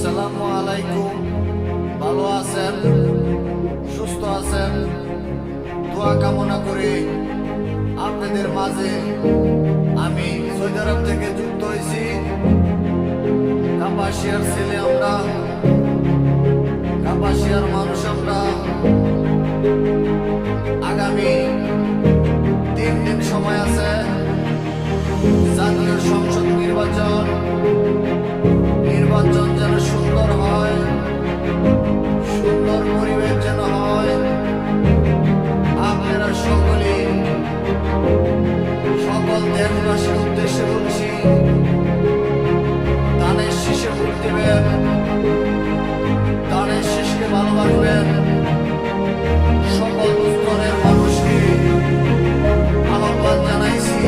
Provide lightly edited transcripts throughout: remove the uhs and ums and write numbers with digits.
আসসালামু আলাইকুম। ভালো আছেন, সুস্থ আছেন? দোয়া কামনা করে আপনাদের মাঝে আমি সৌদি আরব থেকে যুক্ত হয়েছি। কাপাসিয়ার ছেলে আমরা, কাপাসিয়ার মানুষ আমরা। আগামী 3 দিন সময় আছে জাতীয় সংসদ নির্বাচন যেন সুন্দর হয়, সুন্দর পরিবেশ যেন হয়। আপনারা সকলে সকল দেশবাসীর উদ্দেশ্যে বলছি, দানের শীষে ভোট দেবেন, দানের শীষকে ভালোবাসবেন। সকল স্তরের মানুষকে আহ্বান জানাইছি।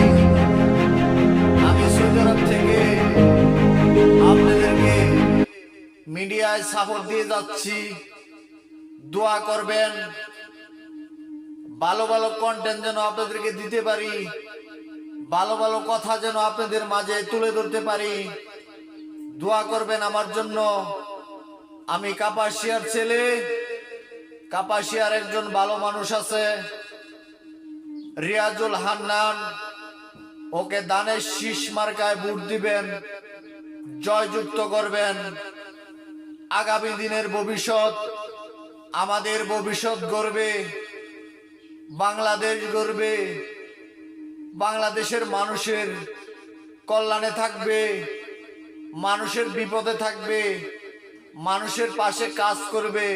আমি সৌদি আরব থেকে আপনাদেরকে মিডিয়ায় সাপোর্ট দিয়ে যাচ্ছি। দোয়া করবেন, ভালো ভালো কন্টেন্ট যেন আপনাদেরকে দিতে পারি, ভালো ভালো কথা যেন আপনাদের মাঝে তুলে ধরতে পারি। দোয়া করবেন আমার জন্য। আমি কাপাসিয়ার ছেলে, কাপাসিয়ার একজন ভালো মানুষ আছে রিয়াজুল হান্নান, ওকে দানের শীষ মার্কায় ভোট দিবেন, জয়যুক্ত করবেন। আগামী দিনের ভবিষ্যৎ, আমাদের ভবিষ্যৎ গড়বে, বাংলাদেশ গড়বে, বাংলাদেশের মানুষের কল্যাণে থাকবে, মানুষের বিপদে থাকবে, মানুষের পাশে কাজ করবে,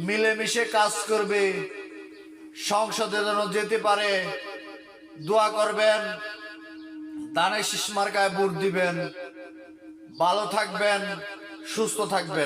মিলেমিশে কাজ করবে। সংসদে যেন যেতে পারে। দোয়া করবেন, দানের শীষ মার্কায় ভোট দিবেন। ভালো থাকবেন, সুস্থ থাকবেন।